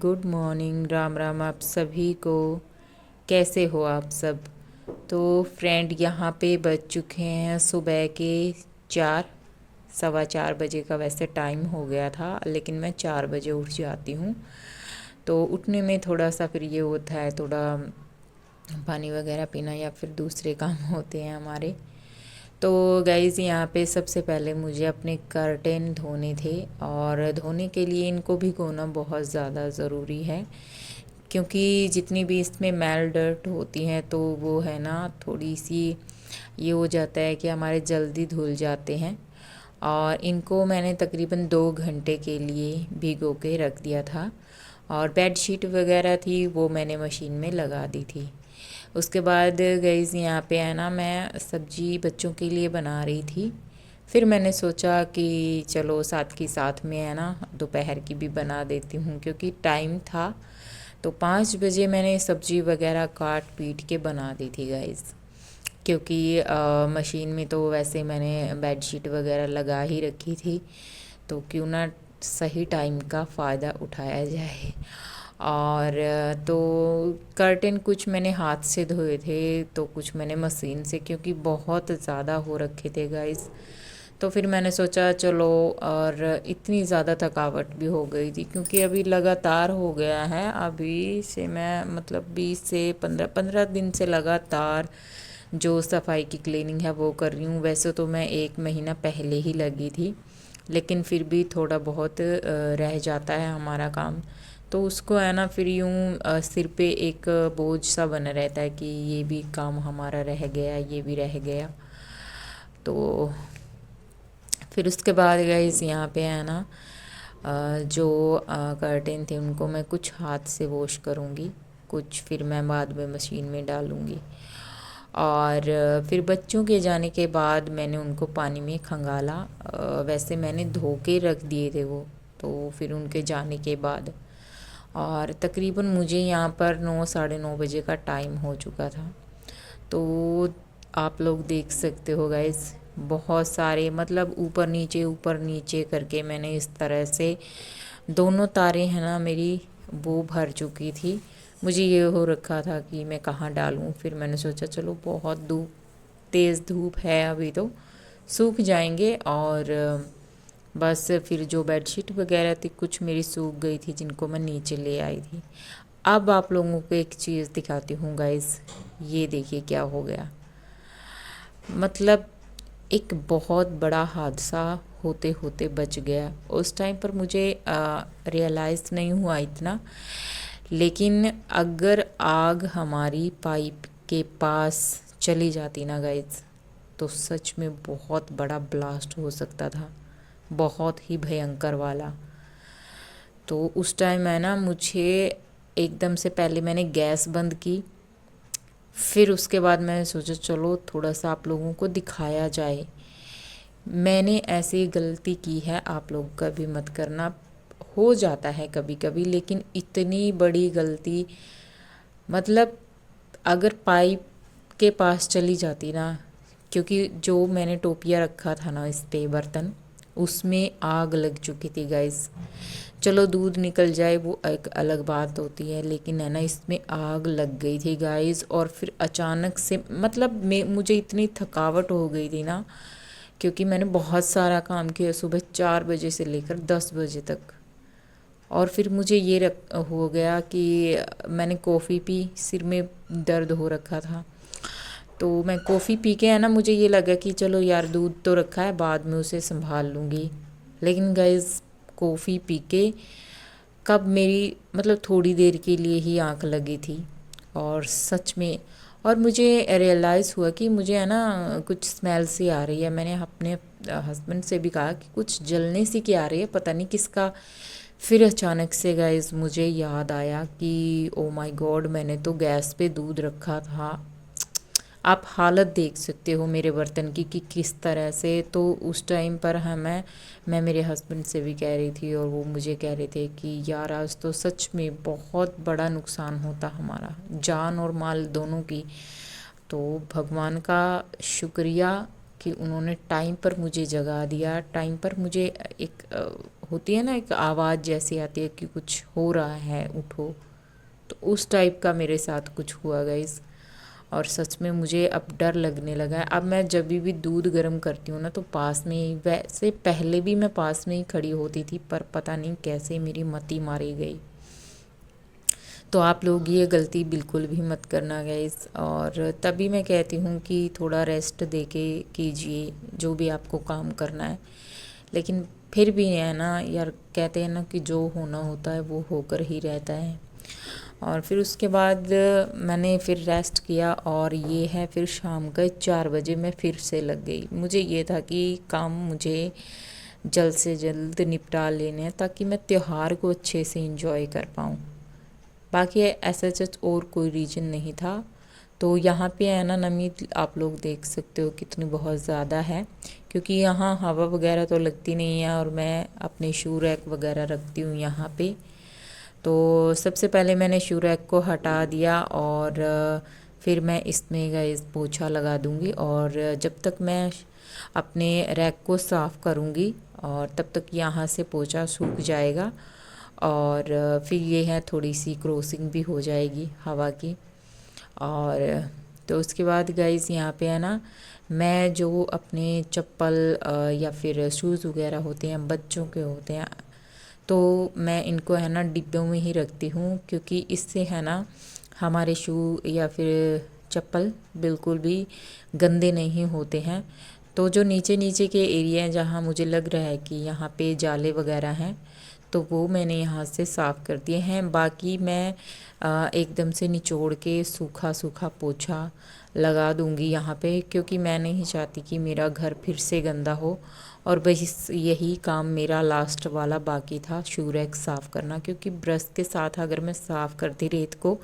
Good morning, Ram Ram आप सभी को। कैसे हो आप सब। तो फ्रेंड, यहाँ पे बज चुके हैं सुबह के 4, सवा 4 बजे का वैसे टाइम हो गया था, लेकिन मैं 4 बजे उठ जाती हूँ। तो उठने में थोड़ा सा फिर ये होता है, थोड़ा पानी वगैरह पीना या फिर दूसरे काम होते हैं हमारे। तो गाइज़, यहाँ पे सबसे पहले मुझे अपने कर्टेन धोने थे, और धोने के लिए इनको भिगोना बहुत ज़्यादा ज़रूरी है, क्योंकि जितनी भी इसमें मैल डर्ट होती हैं तो वो है ना, थोड़ी सी ये हो जाता है कि हमारे जल्दी धुल जाते हैं। और इनको मैंने तकरीबन 2 घंटे के लिए भिगो के रख दिया था, और बेडशीट वगैरह थी वो मैंने मशीन में लगा दी थी। उसके बाद गाइज़, यहाँ पे है ना, मैं सब्ज़ी बच्चों के लिए बना रही थी। फिर मैंने सोचा कि चलो साथ के साथ में है ना, दोपहर की भी बना देती हूँ, क्योंकि टाइम था। तो 5 बजे मैंने सब्ज़ी वगैरह काट पीट के बना दी थी गाइज़, क्योंकि मशीन में तो वैसे मैंने बेडशीट वगैरह लगा ही रखी थी, तो क्यों ना सही टाइम का फ़ायदा उठाया जाए। और तो कर्टेन कुछ मैंने हाथ से धोए थे, तो कुछ मैंने मशीन से, क्योंकि बहुत ज़्यादा हो रखे थे गाइस। तो फिर मैंने सोचा चलो, और इतनी ज़्यादा थकावट भी हो गई थी, क्योंकि अभी लगातार हो गया है, अभी से मैं मतलब 20 से 15 दिन से लगातार जो सफाई की क्लीनिंग है वो कर रही हूँ। वैसे तो मैं 1 महीना पहले ही लगी थी, लेकिन फिर भी थोड़ा बहुत रह जाता है हमारा काम। तो उसको है ना, फिर यूँ सिर पे एक बोझ सा बना रहता है कि ये भी काम हमारा रह गया, ये भी रह गया। तो फिर उसके बाद गाइस, यहाँ पे है ना, जो कर्टेन थे उनको मैं कुछ हाथ से वॉश करूँगी, कुछ फिर मैं बाद में मशीन में डालूँगी। और फिर बच्चों के जाने के बाद मैंने उनको पानी में खंगाला। वैसे मैंने धो के रख दिए थे वो, तो फिर उनके जाने के बाद, और तकरीबन मुझे यहाँ पर 9 साढ़े 9 बजे का टाइम हो चुका था। तो आप लोग देख सकते हो गाइस, बहुत सारे मतलब ऊपर नीचे करके मैंने इस तरह से दोनों तारें हैं ना मेरी, वो भर चुकी थी। मुझे ये हो रखा था कि मैं कहाँ डालूँ। फिर मैंने सोचा चलो, बहुत तेज़ धूप है अभी, तो सूख जाएंगे। और बस फिर जो बेडशीट वगैरह थी कुछ मेरी सूख गई थी, जिनको मैं नीचे ले आई थी। अब आप लोगों को एक चीज़ दिखाती हूँ गाइस, ये देखिए क्या हो गया। मतलब एक बहुत बड़ा हादसा होते होते बच गया। उस टाइम पर मुझे रियलाइज़ नहीं हुआ इतना, लेकिन अगर आग हमारी पाइप के पास चली जाती ना गाइस, तो सच में बहुत बड़ा ब्लास्ट हो सकता था, बहुत ही भयंकर वाला। तो उस टाइम है ना, मुझे एकदम से पहले मैंने गैस बंद की, फिर उसके बाद मैंने सोचा चलो थोड़ा सा आप लोगों को दिखाया जाए। मैंने ऐसी गलती की है, आप लोग कभी मत करना। हो जाता है कभी कभी, लेकिन इतनी बड़ी गलती, मतलब अगर पाइप के पास चली जाती ना, क्योंकि जो मैंने टोपिया रखा था ना इस पे बर्तन, उसमें आग लग चुकी थी गाइस। चलो दूध निकल जाए वो एक अलग बात होती है, लेकिन है ना, इसमें आग लग गई थी गाइस। और फिर अचानक से मतलब मुझे इतनी थकावट हो गई थी ना, क्योंकि मैंने बहुत सारा काम किया सुबह 4 बजे से लेकर 10 बजे तक। और फिर मुझे ये हो गया कि मैंने कॉफ़ी पी, सिर में दर्द हो रखा था, तो मैं कॉफ़ी पी के है ना, मुझे ये लगा कि चलो यार दूध तो रखा है, बाद में उसे संभाल लूँगी। लेकिन गाइस, कॉफ़ी पी के कब मेरी मतलब थोड़ी देर के लिए ही आँख लगी थी, और सच में, और मुझे रियलाइज़ हुआ कि मुझे है ना कुछ स्मेल सी आ रही है। मैंने अपने हस्बैंड से भी कहा कि कुछ जलने सी की आ रही है, पता नहीं किसका। फिर अचानक से गाइस मुझे याद आया कि ओ माय गॉड, मैंने तो गैस पे दूध रखा था। आप हालत देख सकते हो मेरे बर्तन की कि किस तरह से। तो उस टाइम पर मैं मेरे हस्बैंड से भी कह रही थी, और वो मुझे कह रहे थे कि यार आज तो सच में बहुत बड़ा नुकसान होता हमारा, जान और माल दोनों की। तो भगवान का शुक्रिया कि उन्होंने टाइम पर मुझे जगा दिया, टाइम पर मुझे एक होती है ना, एक आवाज़ जैसी आती है कि कुछ हो रहा है, उठो। तो उस टाइप का मेरे साथ कुछ हुआ गाइस, और सच में मुझे अब डर लगने लगा है। अब मैं जब भी दूध गर्म करती हूँ ना, तो पास में ही, वैसे पहले भी मैं पास में ही खड़ी होती थी, पर पता नहीं कैसे मेरी मति मारी गई। तो आप लोग ये गलती बिल्कुल भी मत करना गाइस। और तभी मैं कहती हूँ कि थोड़ा रेस्ट दे के कीजिए जो भी आपको काम करना है। लेकिन फिर भी है ना यार, कहते हैं ना कि जो होना होता है वो होकर ही रहता है। और फिर उसके बाद मैंने फिर रेस्ट किया, और ये है फिर शाम का 4 बजे मैं फिर से लग गई। मुझे ये था कि काम मुझे जल्द से जल्द निपटा लेने हैं, ताकि मैं त्यौहार को अच्छे से एंजॉय कर पाऊँ। बाकी ऐसा सच और कोई रीज़न नहीं था। तो यहाँ पे है ना नमी, आप लोग देख सकते हो कितनी बहुत ज़्यादा है, क्योंकि यहाँ हवा वगैरह तो लगती नहीं है, और मैं अपने शू रैक वगैरह रखती हूँ यहाँ पे। तो सबसे पहले मैंने शू रैक को हटा दिया, और फिर मैं इसमें गाइस पोछा लगा दूँगी। और जब तक मैं अपने रैक को साफ़ करूँगी, और तब तक यहाँ से पोछा सूख जाएगा, और फिर ये है थोड़ी सी क्रॉसिंग भी हो जाएगी हवा की। और तो उसके बाद गाइस यहाँ पे है ना, मैं जो अपने चप्पल या फिर शूज़ वगैरह होते हैं, बच्चों के होते हैं, तो मैं इनको है ना डिब्बों में ही रखती हूँ, क्योंकि इससे है ना हमारे शू या फिर चप्पल बिल्कुल भी गंदे नहीं होते हैं। तो जो नीचे नीचे के एरिया हैं, जहाँ मुझे लग रहा है कि यहाँ पे जाले वगैरह हैं, तो वो मैंने यहाँ से साफ़ कर दिए हैं। बाकी मैं एकदम से निचोड़ के सूखा सूखा पोछा लगा दूँगी यहाँ पे, क्योंकि मैं नहीं चाहती कि मेरा घर फिर से गंदा हो। और बस यही काम मेरा लास्ट वाला बाकी था, शू रैक साफ़ करना, क्योंकि ब्रश के साथ अगर मैं साफ़ करती रेत को,